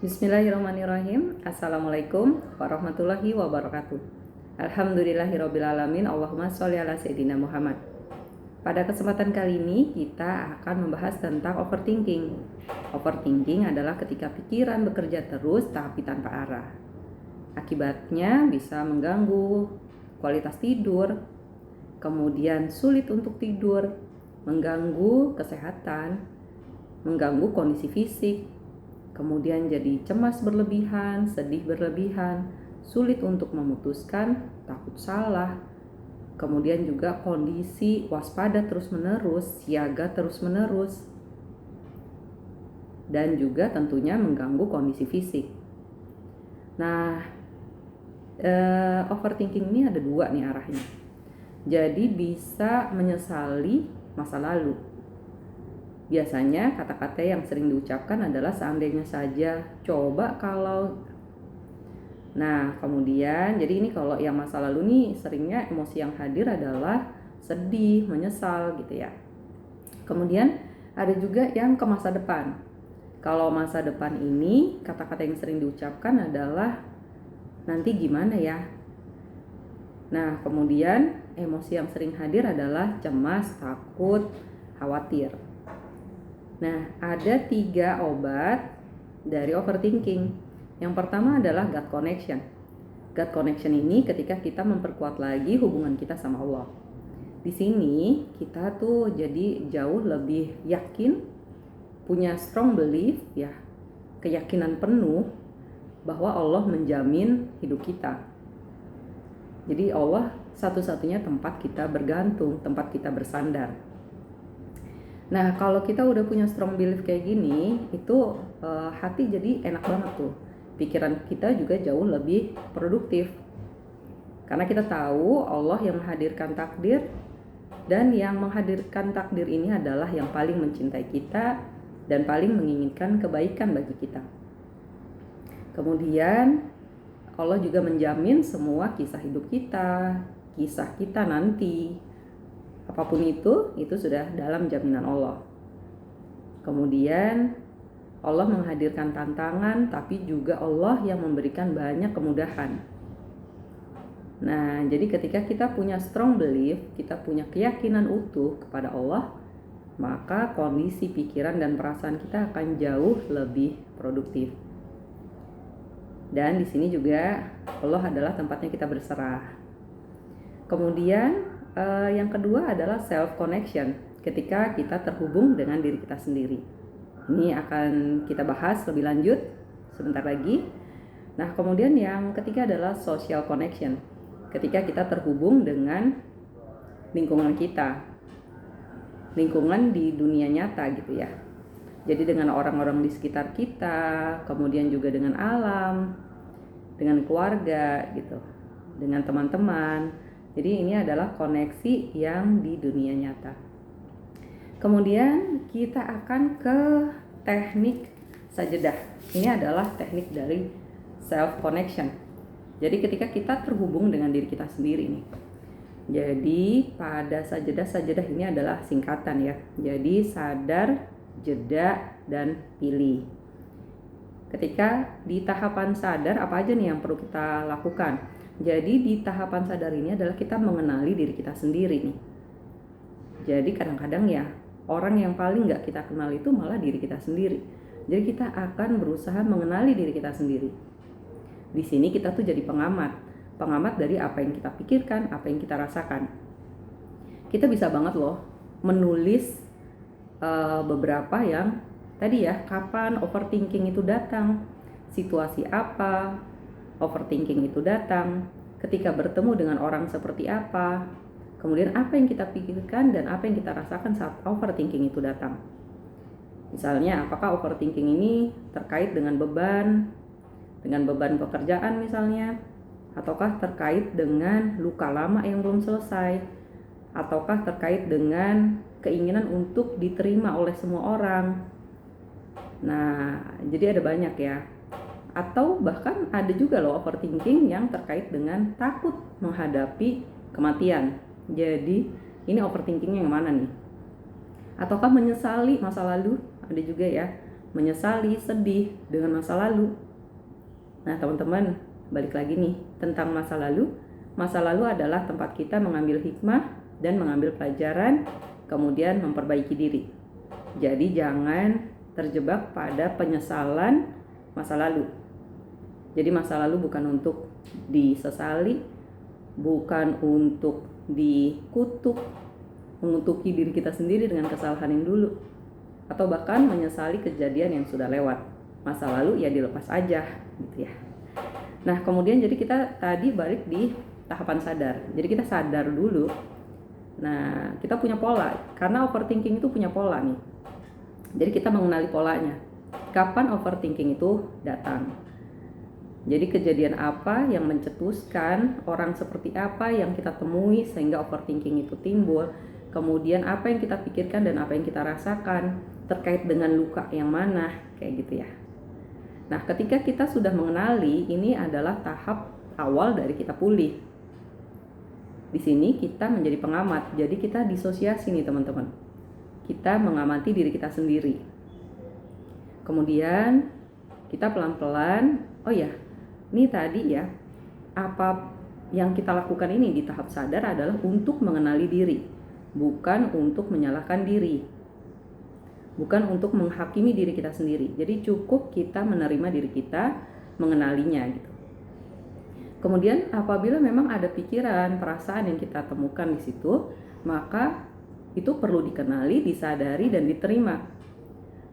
Bismillahirrahmanirrahim. Assalamualaikum warahmatullahi wabarakatuh. Alhamdulillahirrabbilalamin. Allahumma sholli ala sayyidina Muhammad. Pada kesempatan kali ini kita akan membahas tentang overthinking. Overthinking adalah ketika pikiran bekerja terus tapi tanpa arah. Akibatnya bisa mengganggu kualitas tidur, kemudian sulit untuk tidur, mengganggu kesehatan, mengganggu kondisi fisik, kemudian jadi cemas berlebihan, sedih berlebihan, sulit untuk memutuskan, takut salah, kemudian juga kondisi waspada terus-menerus, siaga terus-menerus, dan juga tentunya mengganggu kondisi fisik. Nah, overthinking ini ada dua nih arahnya. Jadi bisa menyesali masa lalu. Biasanya kata-kata yang sering diucapkan adalah seandainya saja, coba kalau. Nah, kemudian jadi ini kalau yang masa lalu nih seringnya emosi yang hadir adalah sedih, menyesal gitu ya. Kemudian ada juga yang ke masa depan. Kalau masa depan ini kata-kata yang sering diucapkan adalah nanti gimana ya. Nah, kemudian emosi yang sering hadir adalah cemas, takut, khawatir. Nah, ada 3 obat dari overthinking. Yang pertama adalah gut connection. Gut connection ini ketika kita memperkuat lagi hubungan kita sama Allah. Di sini kita tuh jadi jauh lebih yakin, punya strong belief ya, keyakinan penuh bahwa Allah menjamin hidup kita. Jadi Allah satu-satunya tempat kita bergantung, tempat kita bersandar. Nah, kalau kita udah punya strong belief kayak gini, itu hati jadi enak banget tuh. Pikiran kita juga jauh lebih produktif. Karena kita tahu Allah yang menghadirkan takdir, dan yang menghadirkan takdir ini adalah yang paling mencintai kita dan paling menginginkan kebaikan bagi kita. Kemudian Allah juga menjamin semua kisah hidup kita, kisah kita nanti, apapun itu sudah dalam jaminan Allah. Kemudian Allah menghadirkan tantangan, tapi juga Allah yang memberikan banyak kemudahan. Nah, jadi ketika kita punya strong belief, kita punya keyakinan utuh kepada Allah, maka kondisi pikiran dan perasaan kita akan jauh lebih produktif. Dan di sini juga Allah adalah tempatnya kita berserah. Kemudian yang kedua adalah self connection, ketika kita terhubung dengan diri kita sendiri. Ini akan kita bahas lebih lanjut sebentar lagi. Nah, kemudian yang ketiga adalah social connection, ketika kita terhubung dengan lingkungan kita, lingkungan di dunia nyata gitu ya. Jadi dengan orang-orang di sekitar kita, kemudian juga dengan alam, dengan keluarga gitu, dengan teman-teman. Jadi ini adalah koneksi yang di dunia nyata. Kemudian kita akan ke teknik sajadah. Ini adalah teknik dari self connection. Jadi ketika kita terhubung dengan diri kita sendiri nih. Jadi pada sajadah ini adalah singkatan ya. Jadi sadar, jeda, dan pilih. Ketika di tahapan sadar, apa aja nih yang perlu kita lakukan? Jadi di tahapan sadar ini adalah kita mengenali diri kita sendiri nih. Jadi kadang-kadang ya, orang yang paling gak kita kenal itu malah diri kita sendiri. Jadi kita akan berusaha mengenali diri kita sendiri. Di sini kita tuh jadi pengamat dari apa yang kita pikirkan, apa yang kita rasakan. Kita bisa banget loh menulis beberapa yang tadi ya, kapan overthinking itu datang, situasi apa overthinking itu datang, ketika bertemu dengan orang seperti apa, kemudian apa yang kita pikirkan dan apa yang kita rasakan saat overthinking itu datang. Misalnya, apakah overthinking ini terkait dengan beban pekerjaan misalnya, ataukah terkait dengan luka lama yang belum selesai, ataukah terkait dengan keinginan untuk diterima oleh semua orang. Nah, jadi ada banyak ya. Atau bahkan ada juga loh overthinking yang terkait dengan takut menghadapi kematian. Jadi ini overthinking yang mana nih? Ataukah menyesali masa lalu? Ada juga ya. menyesali, sedih dengan masa lalu. Nah teman-teman, balik lagi nih tentang masa lalu. Masa lalu adalah tempat kita mengambil hikmah dan mengambil pelajaran, kemudian memperbaiki diri. Jadi jangan terjebak pada penyesalan masa lalu. Jadi masa lalu bukan untuk disesali, bukan untuk dikutuk, mengutuki diri kita sendiri dengan kesalahan yang dulu, atau bahkan menyesali kejadian yang sudah lewat. Masa lalu ya dilepas aja gitu ya. Nah kemudian jadi kita tadi balik di tahapan sadar. Jadi kita sadar dulu. Nah kita punya pola, karena overthinking itu punya pola nih. Jadi kita mengenali polanya. Kapan overthinking itu datang? Jadi kejadian apa yang mencetuskan, orang seperti apa yang kita temui sehingga overthinking itu timbul. Kemudian apa yang kita pikirkan dan apa yang kita rasakan terkait dengan luka yang mana, kayak gitu ya. Nah ketika kita sudah mengenali, ini adalah tahap awal dari kita pulih. Di sini kita menjadi pengamat, jadi kita disosiasi nih teman-teman. Kita mengamati diri kita sendiri. Kemudian kita pelan-pelan, oh ya, ini tadi ya, apa yang kita lakukan ini di tahap sadar adalah untuk mengenali diri, bukan untuk menyalahkan diri, bukan untuk menghakimi diri kita sendiri. Jadi cukup kita menerima diri kita, mengenalinya gitu. Kemudian apabila memang ada pikiran, perasaan yang kita temukan di situ, maka itu perlu dikenali, disadari, dan diterima.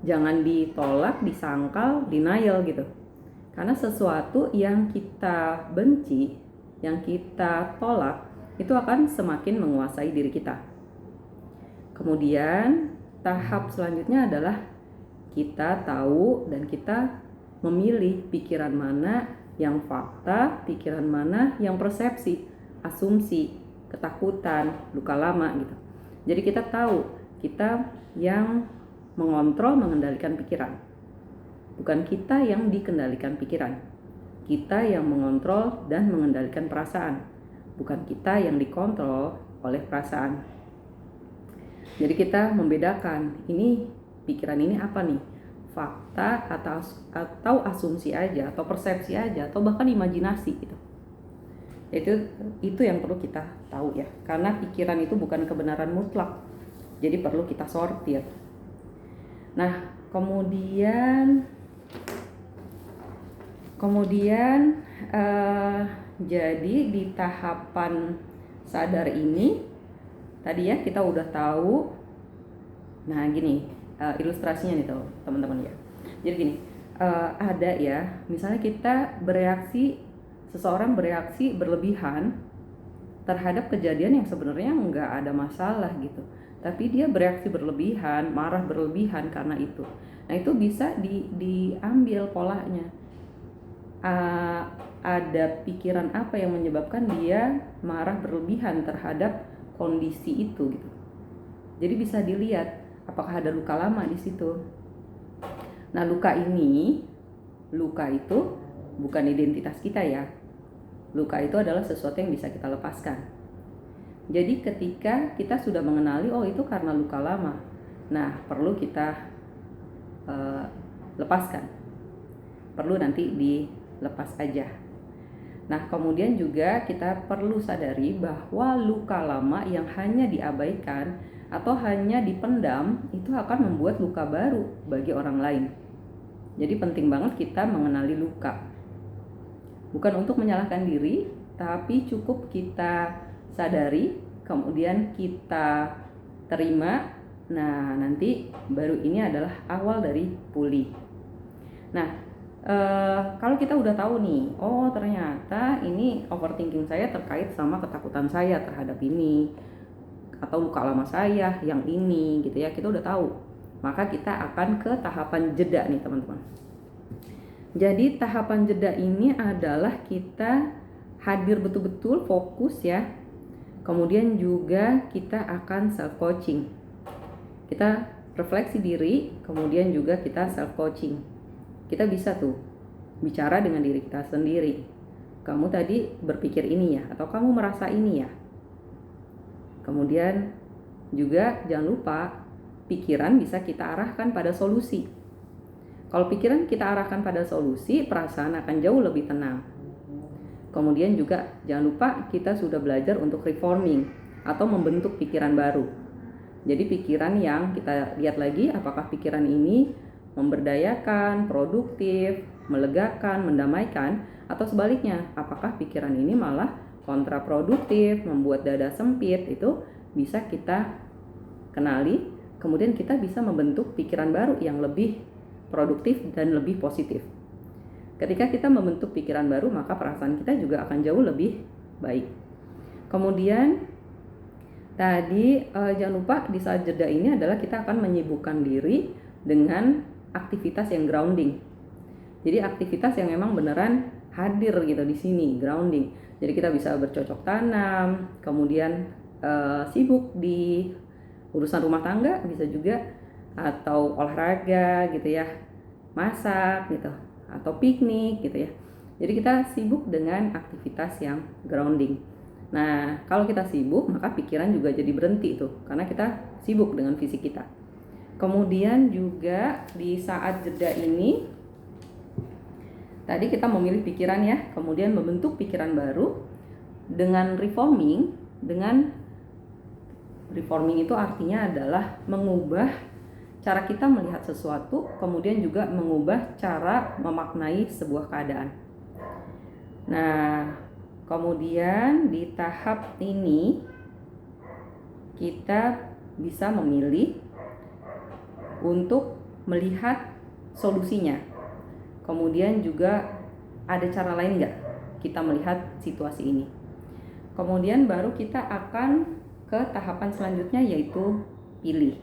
Jangan ditolak, disangkal, denial gitu. Karena sesuatu yang kita benci, yang kita tolak, itu akan semakin menguasai diri kita. Kemudian tahap selanjutnya adalah kita tahu dan kita memilih pikiran mana yang fakta, pikiran mana yang persepsi, asumsi, ketakutan, luka lama gitu. Jadi kita tahu, kita yang mengontrol, mengendalikan pikiran. Bukan kita yang dikendalikan pikiran. Kita yang mengontrol dan mengendalikan perasaan. Bukan kita yang dikontrol oleh perasaan. Jadi kita membedakan, ini pikiran ini apa nih? Fakta atau asumsi aja, atau persepsi aja, atau bahkan imajinasi gitu. Itu yang perlu kita tahu ya, karena pikiran itu bukan kebenaran mutlak, jadi perlu kita sortir. Nah kemudian jadi di tahapan sadar ini tadi ya kita udah tahu. Nah gini ilustrasinya nih teman-teman ya. Jadi gini, ada ya, misalnya kita seseorang bereaksi berlebihan terhadap kejadian yang sebenarnya nggak ada masalah gitu, tapi dia bereaksi berlebihan, marah berlebihan karena itu. Nah itu bisa diambil polanya. Ada pikiran apa yang menyebabkan dia marah berlebihan terhadap kondisi itu gitu. Jadi bisa dilihat apakah ada luka lama di situ. Nah luka itu bukan identitas kita ya. Luka itu adalah sesuatu yang bisa kita lepaskan. Jadi ketika kita sudah mengenali, oh itu karena luka lama, nah perlu kita lepaskan. Perlu nanti dilepas aja. Nah kemudian juga kita perlu sadari bahwa luka lama yang hanya diabaikan atau hanya dipendam itu akan membuat luka baru bagi orang lain. Jadi penting banget kita mengenali luka. Bukan untuk menyalahkan diri, tapi cukup kita sadari, kemudian kita terima. Nah nanti baru ini adalah awal dari pulih. Nah kalau kita udah tahu nih, oh ternyata ini overthinking saya terkait sama ketakutan saya terhadap ini, atau luka lama saya yang ini gitu ya, kita udah tahu, maka kita akan ke tahapan jeda nih teman-teman. Jadi tahapan jeda ini adalah kita hadir betul-betul, fokus ya. Kemudian juga kita akan self coaching. Kita refleksi diri, kemudian juga kita self coaching. Kita bisa tuh bicara dengan diri kita sendiri. Kamu tadi berpikir ini ya, atau kamu merasa ini ya. Kemudian juga jangan lupa pikiran bisa kita arahkan pada solusi. Kalau pikiran kita arahkan pada solusi, perasaan akan jauh lebih tenang. Kemudian juga jangan lupa kita sudah belajar untuk reforming atau membentuk pikiran baru. Jadi pikiran yang kita lihat lagi apakah pikiran ini memberdayakan, produktif, melegakan, mendamaikan, atau sebaliknya apakah pikiran ini malah kontraproduktif, membuat dada sempit. Itu bisa kita kenali, kemudian kita bisa membentuk pikiran baru yang lebih produktif dan lebih positif. Ketika kita membentuk pikiran baru, maka perasaan kita juga akan jauh lebih baik. Kemudian tadi jangan lupa di saat jeda ini adalah kita akan menyibukkan diri dengan aktivitas yang grounding. Jadi aktivitas yang memang beneran hadir gitu di sini, grounding. Jadi kita bisa bercocok tanam, kemudian sibuk di urusan rumah tangga bisa juga, atau olahraga gitu ya, masak gitu, atau piknik gitu ya. Jadi kita sibuk dengan aktivitas yang grounding. Nah, kalau kita sibuk maka pikiran juga jadi berhenti tuh, karena kita sibuk dengan fisik kita. Kemudian juga di saat jeda ini tadi kita memilih pikiran ya, kemudian membentuk pikiran baru dengan reforming. Dengan reforming itu artinya adalah mengubah cara kita melihat sesuatu, kemudian juga mengubah cara memaknai sebuah keadaan. Nah, kemudian di tahap ini kita bisa memilih untuk melihat solusinya. Kemudian juga ada cara lain nggak kita melihat situasi ini. Kemudian baru kita akan ke tahapan selanjutnya, yaitu pilih.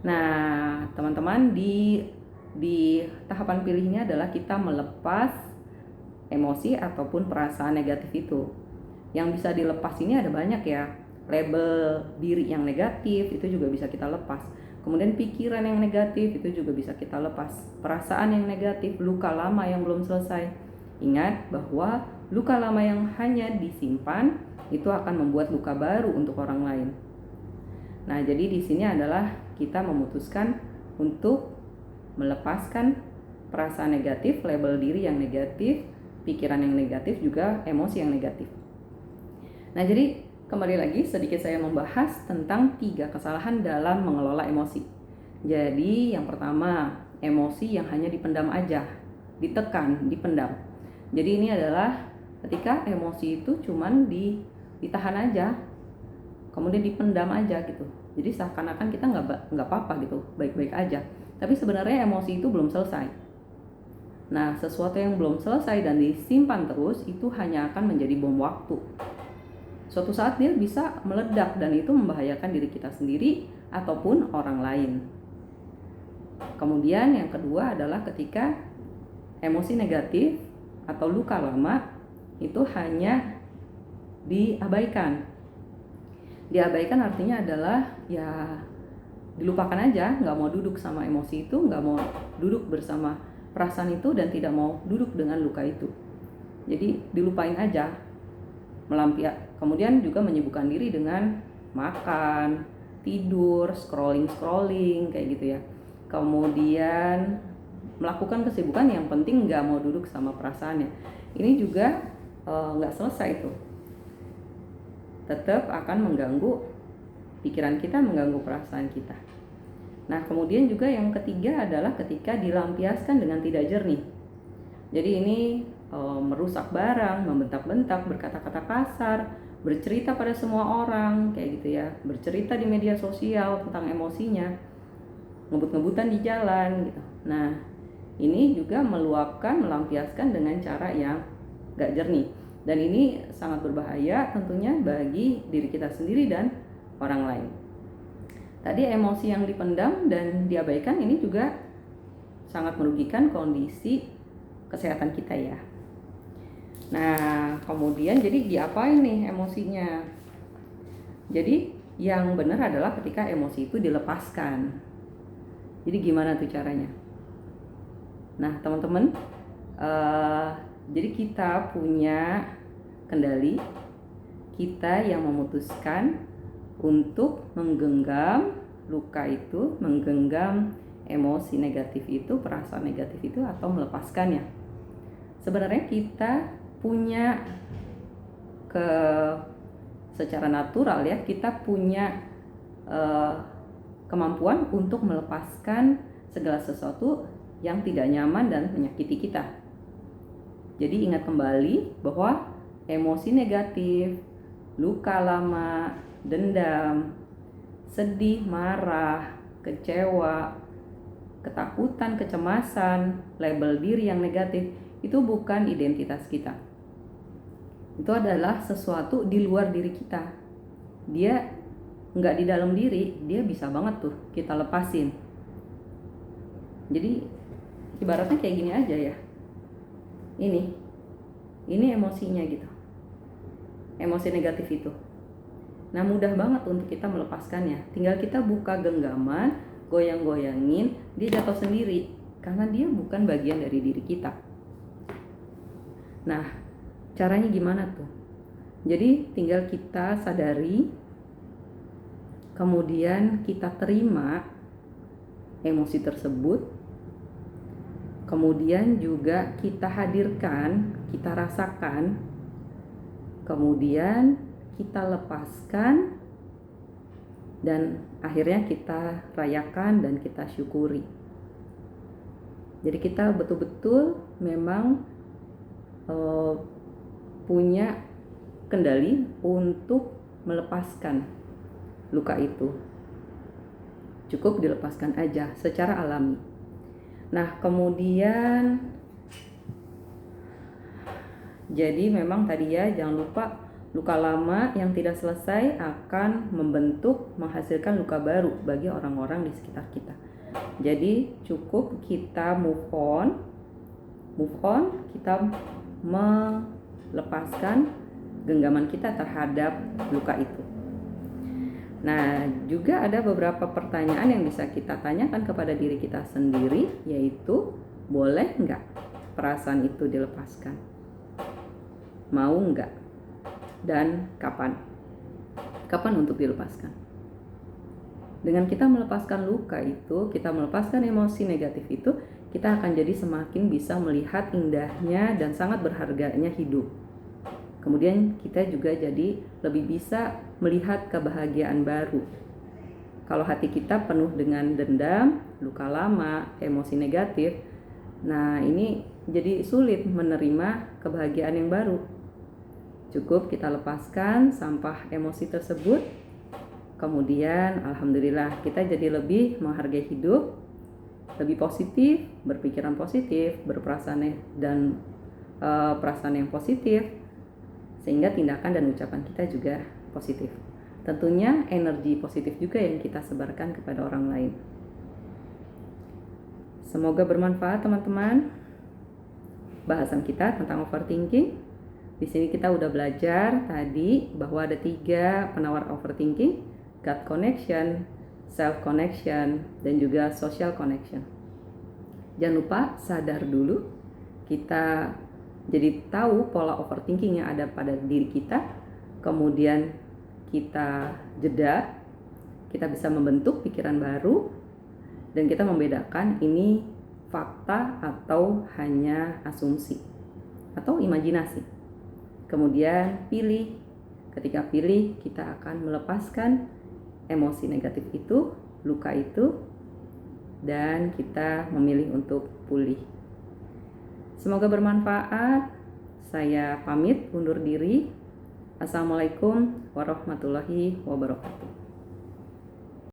Nah, teman-teman, di tahapan pilihnya adalah kita melepas emosi ataupun perasaan negatif itu. Yang bisa dilepas ini ada banyak ya. Label diri yang negatif itu juga bisa kita lepas. Kemudian pikiran yang negatif itu juga bisa kita lepas. Perasaan yang negatif, luka lama yang belum selesai. Ingat bahwa luka lama yang hanya disimpan itu akan membuat luka baru untuk orang lain. Nah, jadi di sini adalah kita memutuskan untuk melepaskan perasaan negatif, label diri yang negatif, pikiran yang negatif, juga emosi yang negatif. Nah, jadi kembali lagi sedikit saya membahas tentang 3 kesalahan dalam mengelola emosi. Jadi yang pertama, emosi yang hanya dipendam aja, ditekan, dipendam. Jadi ini adalah ketika emosi itu cuman ditahan aja, kemudian dipendam aja gitu. Jadi seakan-akan kita nggak apa-apa gitu, baik-baik aja. Tapi sebenarnya emosi itu belum selesai. Nah, sesuatu yang belum selesai dan disimpan terus itu hanya akan menjadi bom waktu. Suatu saat dia bisa meledak dan itu membahayakan diri kita sendiri ataupun orang lain. Kemudian yang kedua adalah ketika emosi negatif atau luka lama itu hanya diabaikan. Diabaikan artinya adalah ya dilupakan aja, nggak mau duduk sama emosi itu, nggak mau duduk bersama perasaan itu, dan tidak mau duduk dengan luka itu. Jadi dilupain aja, kemudian juga menyibukkan diri dengan makan, tidur, scrolling kayak gitu ya. Kemudian melakukan kesibukan yang penting nggak mau duduk sama perasaannya. Ini juga nggak selesai tuh, tetap akan mengganggu pikiran kita, mengganggu perasaan kita. Nah, kemudian juga yang ketiga adalah ketika dilampiaskan dengan tidak jernih. Jadi ini merusak barang, membentak-bentak, berkata-kata kasar, bercerita pada semua orang kayak gitu ya, bercerita di media sosial tentang emosinya, ngebut-ngebutan di jalan gitu. Nah, ini juga meluapkan, melampiaskan dengan cara yang gak jernih. Dan ini sangat berbahaya tentunya bagi diri kita sendiri dan orang lain. Tadi emosi yang dipendam dan diabaikan ini juga sangat merugikan kondisi kesehatan kita ya. Nah, kemudian jadi diapain nih emosinya? Jadi yang benar adalah ketika emosi itu dilepaskan. Jadi gimana tuh caranya? Nah, teman-teman, jadi kita punya kendali, kita yang memutuskan untuk menggenggam luka itu, menggenggam emosi negatif itu, perasaan negatif itu, atau melepaskannya. Sebenarnya kita punya secara natural ya, kita punya kemampuan untuk melepaskan segala sesuatu yang tidak nyaman dan menyakiti kita. Jadi ingat kembali bahwa emosi negatif, luka lama, dendam, sedih, marah, kecewa, ketakutan, kecemasan, label diri yang negatif itu bukan identitas kita. Itu adalah sesuatu di luar diri kita. Dia nggak di dalam diri, dia bisa banget tuh kita lepasin. Jadi ibaratnya kayak gini aja ya. Ini emosinya gitu. Emosi negatif itu. Nah, mudah banget untuk kita melepaskannya. Tinggal kita buka genggaman, goyang-goyangin, dia jatuh sendiri karena dia bukan bagian dari diri kita. Nah, caranya gimana tuh? Jadi tinggal kita sadari, kemudian kita terima emosi tersebut, kemudian juga kita hadirkan, kita rasakan, kemudian kita lepaskan, dan akhirnya kita rayakan dan kita syukuri. Jadi kita betul-betul memang punya kendali untuk melepaskan luka itu. Cukup dilepaskan aja secara alami. Nah, kemudian jadi memang tadi ya, jangan lupa luka lama yang tidak selesai akan menghasilkan luka baru bagi orang-orang di sekitar kita. Jadi cukup kita move on, kita melepaskan genggaman kita terhadap luka itu. Nah, juga ada beberapa pertanyaan yang bisa kita tanyakan kepada diri kita sendiri, yaitu boleh nggak perasaan itu dilepaskan? Mau nggak? Dan kapan? Kapan untuk dilepaskan? Dengan kita melepaskan luka itu, kita melepaskan emosi negatif itu, kita akan jadi semakin bisa melihat indahnya dan sangat berharganya hidup. Kemudian kita juga jadi lebih bisa melihat kebahagiaan baru. Kalau hati kita penuh dengan dendam, luka lama, emosi negatif, nah ini jadi sulit menerima kebahagiaan yang baru. Cukup kita lepaskan sampah emosi tersebut, kemudian alhamdulillah kita jadi lebih menghargai hidup, lebih positif, berpikiran positif, berperasaan dan perasaan yang positif, sehingga tindakan dan ucapan kita juga positif. Tentunya energi positif juga yang kita sebarkan kepada orang lain. Semoga bermanfaat teman-teman. Bahasan kita tentang overthinking. Di sini kita udah belajar tadi bahwa ada 3 penawar overthinking: gut connection, self connection, dan juga social connection. Jangan lupa sadar dulu, kita jadi tahu pola overthinking yang ada pada diri kita, kemudian kita jeda, kita bisa membentuk pikiran baru, dan kita membedakan ini fakta atau hanya asumsi atau imajinasi. Kemudian pilih, ketika pilih kita akan melepaskan emosi negatif itu, luka itu, dan kita memilih untuk pulih. Semoga bermanfaat. Saya pamit undur diri. Assalamualaikum warahmatullahi wabarakatuh.